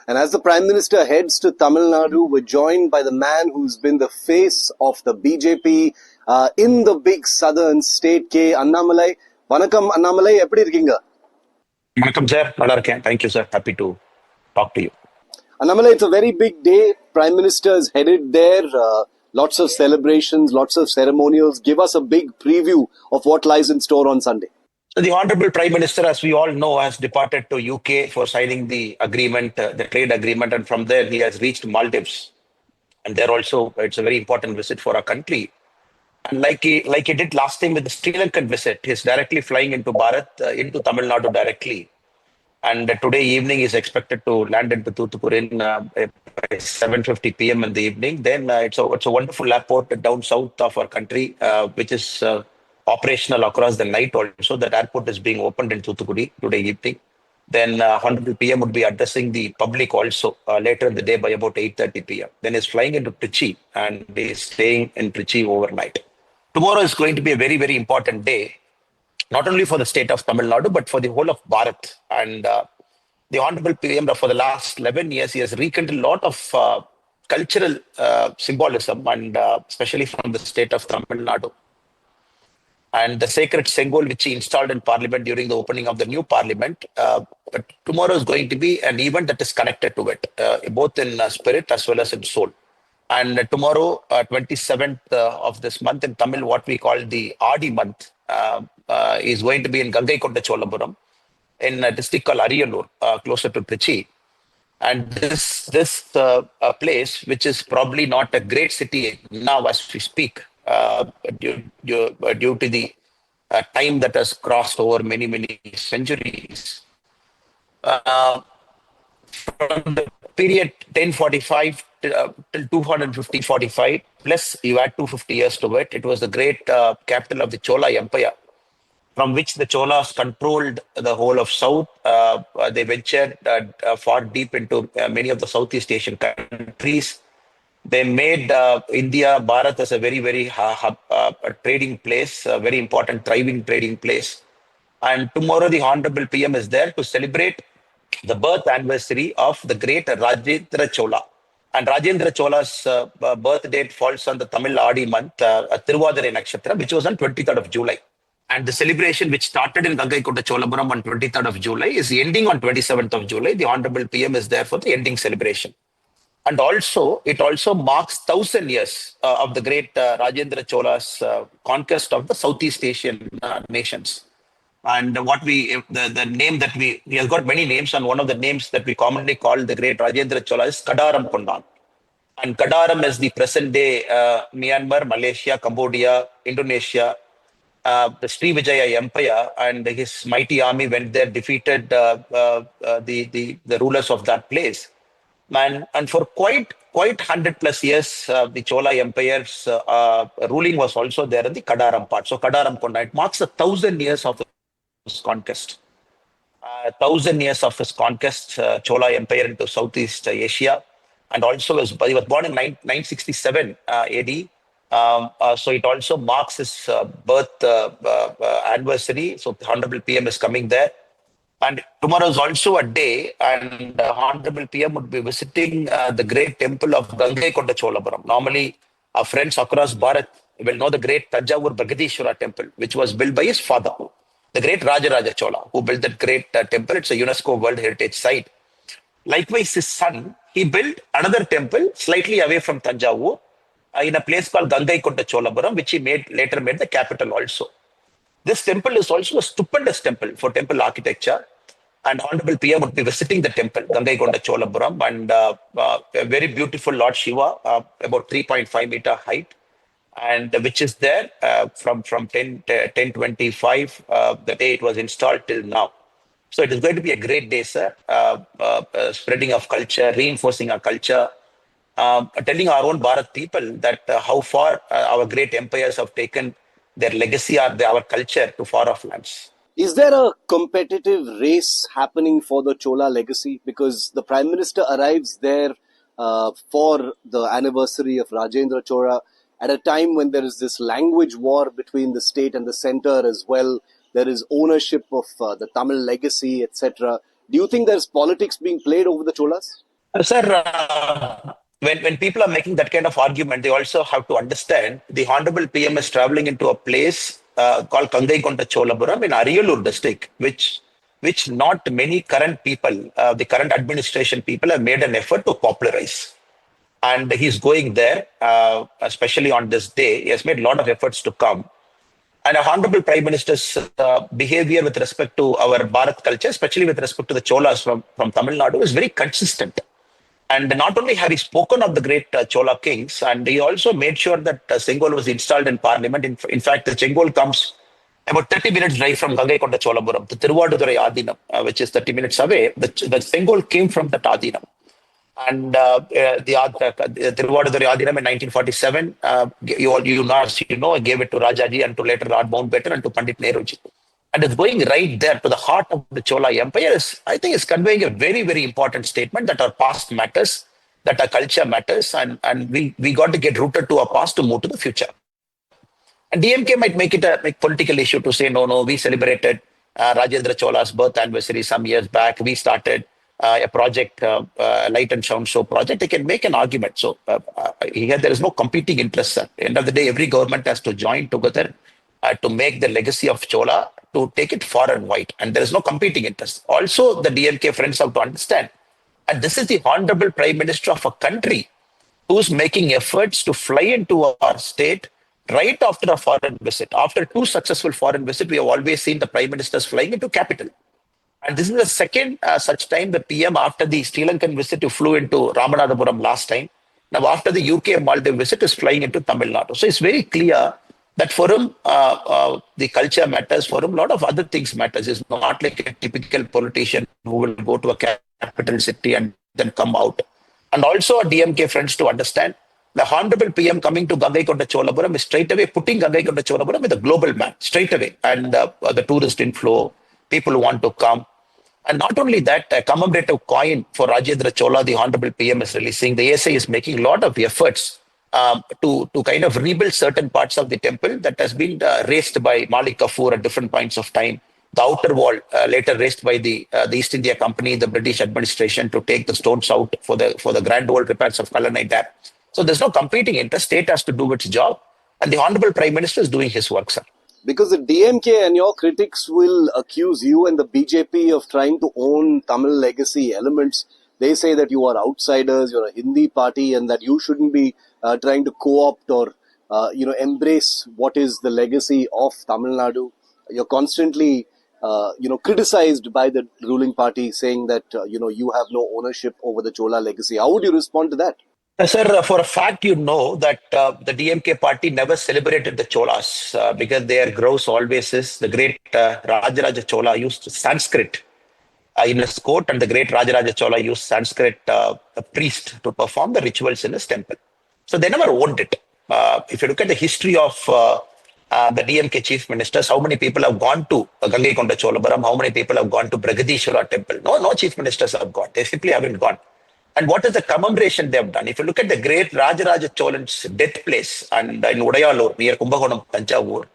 And as the Prime Minister heads to Tamil Nadu, we're joined by the man who's been the face of the BJP in the big southern state, K. Annamalai. Vanakkam, Annamalai, eppadi irkeenga? Vanakkam, sir. Nalla irukken. Thank you, sir. Happy to talk to you. Annamalai, it's a very big day. Prime Minister is headed there. Lots of celebrations, lots of ceremonials. Give us a big preview of what lies in store on Sunday. So the Honorable Prime Minister, as we all know, has departed to UK for signing the agreement, the trade agreement, and from there he has reached Maldives. And there also, it's a very important visit for our country. And like he did last time with the Sri Lankan visit, he's directly flying into Bharat, into Tamil Nadu directly. And today evening is expected to land into Thoothukudi by 7:50 p.m. in the evening. Then it's a wonderful airport down south of our country, which is operational across the night also. That airport is being opened in Thoothukudi today evening. Then Honorable PM would be addressing the public also later in the day by about 8:30 p.m. Then he's flying into Trichy and he's staying in Trichy overnight. Tomorrow is going to be a very, very important day, not only for the state of Tamil Nadu, but for the whole of Bharat. And the Honorable PM, for the last 11 years, he has rekindled a lot of cultural symbolism, and especially from the state of Tamil Nadu. And the sacred Sengol, which he installed in Parliament during the opening of the new Parliament, but tomorrow is going to be an event that is connected to it, both in spirit as well as in soul. And tomorrow, 27th of this month in Tamil, what we call the Adi month, is going to be in Gangaikonda Cholapuram, in a district called Ariyanur, closer to Trichy. And this place, which is probably not a great city now as we speak, due to the time that has crossed over many, many centuries. From the period 1045 till 250-45, plus you add 250 years to it, it was the great capital of the Chola Empire, from which the Cholas controlled the whole of South. They ventured far deep into many of the Southeast Asian countries. They made India, Bharat as a very, very a trading place, a very important, thriving trading place. And tomorrow the Honorable PM is there to celebrate the birth anniversary of the great Rajendra Chola. And Rajendra Chola's birth date falls on the Tamil Adi month, Tiruvadare Nakshatra, which was on 23rd of July. And the celebration, which started in Gangaikonda Cholapuram on 23rd of July, is ending on 27th of July. The Honorable PM is there for the ending celebration. And also, it also marks 1,000 years of the great Rajendra Chola's conquest of the Southeast Asian nations. And the name that he has got many names, and one of the names that we commonly call the great Rajendra Chola is Kadaram Kondan. And Kadaram is the present day Myanmar, Malaysia, Cambodia, Indonesia, the Srivijaya Empire, and his mighty army went there, defeated the rulers of that place. And for quite 100 plus years, the Chola Empire's ruling was also there in the Kadaram part. So Kadaram Konda, it marks 1,000 years of his conquest. 1,000 years of his conquest, Chola Empire into Southeast Asia. And also he was born in 967 AD. So it also marks his birth anniversary. So the Honorable PM is coming there. And tomorrow is also a day, and the Honorable PM would be visiting the great temple of Gangaikonda Cholapuram. Normally, our friends across Bharat will know the great Tanjavur Bragadishwara temple, which was built by his father, the great Rajaraja Chola, who built that great temple. It's a UNESCO World Heritage Site. Likewise, his son, he built another temple slightly away from Tanjavur in a place called Gangaikonda Cholapuram, which he later made the capital also. This temple is also a stupendous temple for temple architecture, and Honorable PM would be visiting the temple, Gangaikonda Cholapuram, and a very beautiful Lord Shiva, about 3.5 meter height, and which is there from 1025, the day it was installed till now. So it is going to be a great day, sir. Spreading of culture, reinforcing our culture, telling our own Bharat people that how far our great empires have taken their legacy or our culture to far off lands. Is there a competitive race happening for the Chola legacy? Because the Prime Minister arrives there for the anniversary of Rajendra Chola at a time when there is this language war between the state and the center as well. There is ownership of the Tamil legacy, etc. Do you think there's politics being played over the Cholas? Sir, when people are making that kind of argument, they also have to understand the Honorable PM is traveling into a place called Kangaikonda Cholapuram in Ariyalur district, which not many current people, the current administration people, have made an effort to popularize. And he's going there, especially on this day. He has made a lot of efforts to come. And our Honorable Prime Minister's behavior with respect to our Bharat culture, especially with respect to the Cholas from Tamil Nadu, is very consistent. And not only have he spoken of the great Chola kings, and he also made sure that Sengol was installed in parliament. In fact, the Sengol comes about 30 minutes drive from Gangaikonda Cholapuram, the Tiruvadurai Adinam, which is 30 minutes away. The Sengol came from that Adinam. And the Tiruvadurai Adinam in 1947, gave it to Rajaji and to later Lord Mountbatten and to Pandit Nehruji. And it's going right there to the heart of the Chola Empire. I think it's conveying a very, very important statement that our past matters, that our culture matters, and we got to get rooted to our past to move to the future. And DMK might make it a political issue to say, no, we celebrated Rajendra Chola's birth anniversary some years back. We started a project, Light and Sound Show project. They can make an argument. So here there is no competing interest. At the end of the day, every government has to join together to make the legacy of Chola, to take it far and wide. And there is no competing interest. Also, the DMK friends have to understand. And this is the Honorable Prime Minister of a country who's making efforts to fly into our state right after a foreign visit. After two successful foreign visits, we have always seen the Prime Ministers flying into capital. And this is the second such time the PM, after the Sri Lankan visit, who flew into Ramanathapuram last time. Now, after the UK Maldives visit, is flying into Tamil Nadu. So it's very clear that for him, the culture matters. For him, a lot of other things matters. It's not like a typical politician who will go to a capital city and then come out. And also, DMK friends to understand, the Honorable PM coming to Gangaikonda Cholapuram is straight away putting Gangaikonda Cholapuram with a global map, straight away. And the tourist inflow, people who want to come. And not only that, a commemorative coin for Rajendra Chola, the Honorable PM is releasing. The ASI is making a lot of efforts to kind of rebuild certain parts of the temple that has been raised by Malik Kafur at different points of time. The outer wall later raised by the East India Company, the British administration, to take the stones out for the grand old repairs of Kallanai Dam. So there's no competing interest. State has to do its job, and the Honorable Prime Minister is doing his work, sir. Because the DMK and your critics will accuse you and the BJP of trying to own Tamil legacy elements. They say that you are outsiders, you're a Hindi party, and that you shouldn't be trying to co-opt or embrace what is the legacy of Tamil Nadu. You're constantly criticized by the ruling party, saying that you have no ownership over the Chola legacy. How would you respond to that? Sir, for a fact, you know that the DMK party never celebrated the Cholas because their gross always is the great Rajaraja Chola used Sanskrit in his court, and the great Rajaraja Chola used Sanskrit a priest to perform the rituals in his temple. So they never owned it. If you look at the history of the DMK chief ministers, how many people have gone to Gangaikonda Cholapuram, how many people have gone to Brigadishwara temple? No chief ministers have gone. They simply haven't gone. And what is the commemoration they have done? If you look at the great Rajaraja Cholan's death place and in Udayalur, near Kumbakonam, Tanjavur,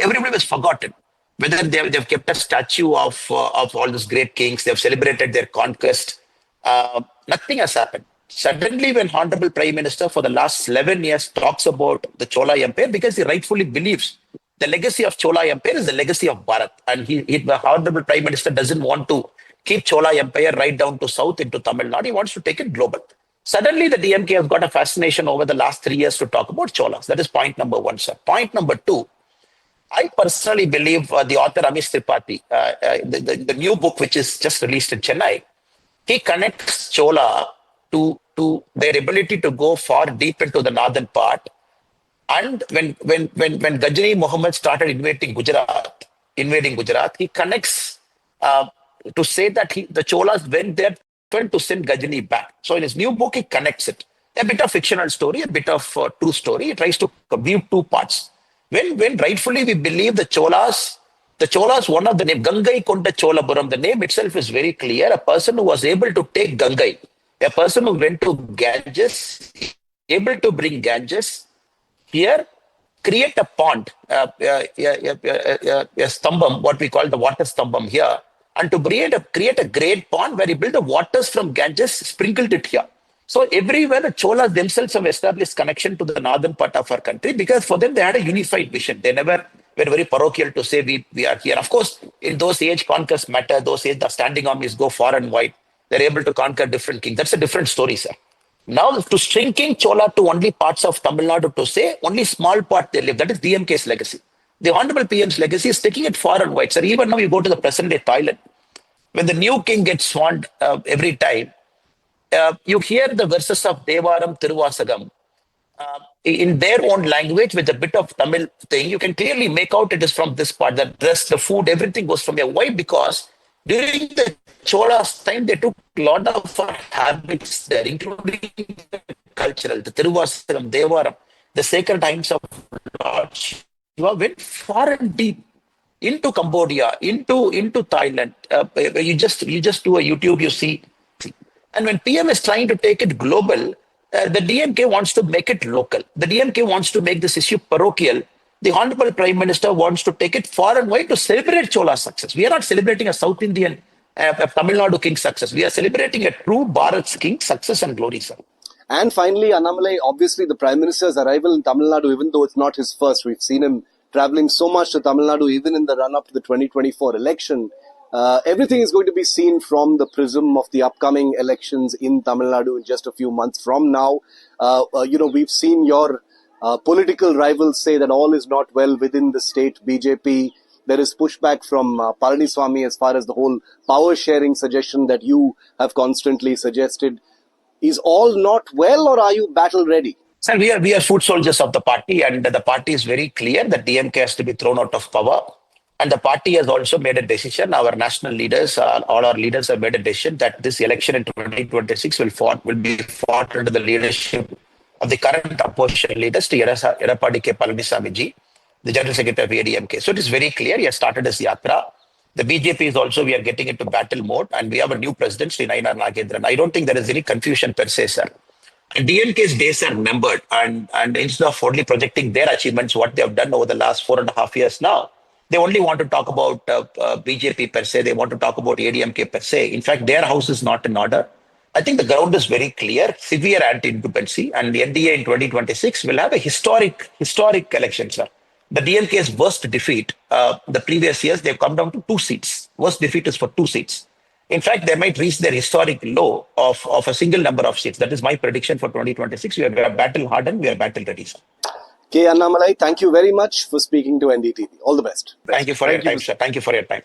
everybody was forgotten. Whether they've kept a statue of all these great kings, they've celebrated their conquest, nothing has happened. Suddenly, when Honorable Prime Minister for the last 11 years talks about the Chola Empire, because he rightfully believes the legacy of Chola Empire is the legacy of Bharat, and the Honorable Prime Minister doesn't want to keep Chola Empire right down to south into Tamil Nadu. He wants to take it global. Suddenly, the DMK has got a fascination over the last 3 years to talk about Cholas. That is point number one, sir. Point number two, I personally believe the author Amish Tripathi, the new book which is just released in Chennai, he connects Chola to their ability to go far deep into the northern part. And when Ghajini Muhammad started invading Gujarat, he connects to say that the Cholas went there to send Ghajini back. So in his new book, he connects it. A bit of fictional story, a bit of true story. He tries to weave two parts. When rightfully we believe the Cholas, one of the name, Gangaikonda Cholapuram, the name itself is very clear. A person who was able to take Gangai, a person who went to Ganges, able to bring Ganges here, create a pond, a stambam, what we call the water stambam here, and to create a great pond where he built the waters from Ganges, sprinkled it here. So everywhere the Cholas themselves have established connection to the northern part of our country because for them they had a unified vision. They never were very parochial to say we are here. Of course, in those age conquest matter, those age the standing armies go far and wide. They're able to conquer different kings. That's a different story, sir. Now to shrinking Chola to only parts of Tamil Nadu to say only small part they live. That is DMK's legacy. The Honorable PM's legacy is taking it far and wide. Sir, even now you go to the present day Thailand, when the new king gets sworn every time, you hear the verses of Devaram Tiruvasagam in their own language with a bit of Tamil thing. You can clearly make out it is from this part. The dress, the food, everything goes from here. Why? Because during the Cholas time, they took a lot of our habits there, including the cultural, the Tiruvasagam, Devaram, the sacred times of Lord Shiva went far and deep into Cambodia, into Thailand. You just do a YouTube, you see. And when PM is trying to take it global, the DMK wants to make it local. The DMK wants to make this issue parochial. The Honorable Prime Minister wants to take it far and wide to celebrate Chola's success. We are not celebrating a South Indian, a Tamil Nadu king's success. We are celebrating a true Bharat's king's success and glory, sir. And finally, Annamalai, obviously the Prime Minister's arrival in Tamil Nadu, even though it's not his first, we've seen him traveling so much to Tamil Nadu, even in the run-up to the 2024 election. Everything is going to be seen from the prism of the upcoming elections in Tamil Nadu in just a few months from now. We've seen your political rivals say that all is not well within the state BJP. There is pushback from Palaniswamy as far as the whole power sharing suggestion that you have constantly suggested. Is all not well, or are you battle ready? Sir, we are foot soldiers of the party, and the party is very clear that DMK has to be thrown out of power. And the party has also made a decision. Our national leaders, all our leaders have made a decision that this election in 2026 will be fought under the leadership of the current opposition leaders, to Edappadi K. Palaniswamy ji, the General Secretary of ADMK. So it is very clear. He has started his yatra. The BJP is also, we are getting into battle mode, and we have a new president, Sri Nainar Nagendran. I don't think there is any confusion per se, sir. And DMK's days are numbered, and instead of only projecting their achievements, what they have done over the last 4.5 years now, they only want to talk about BJP per se. They want to talk about ADMK per se. In fact, their house is not in order. I think the ground is very clear, severe anti-incumbency, and the NDA in 2026 will have a historic election, sir. The DMK's worst defeat, the previous years, they've come down to 2 seats. Worst defeat is for 2 seats. In fact, they might reach their historic low of a single number of seats. That is my prediction for 2026. We are battle hardened, we are battle ready, sir. K. Annamalai, thank you very much for speaking to NDTV. All the best. Thank you for your time, sir. Thank you for your time.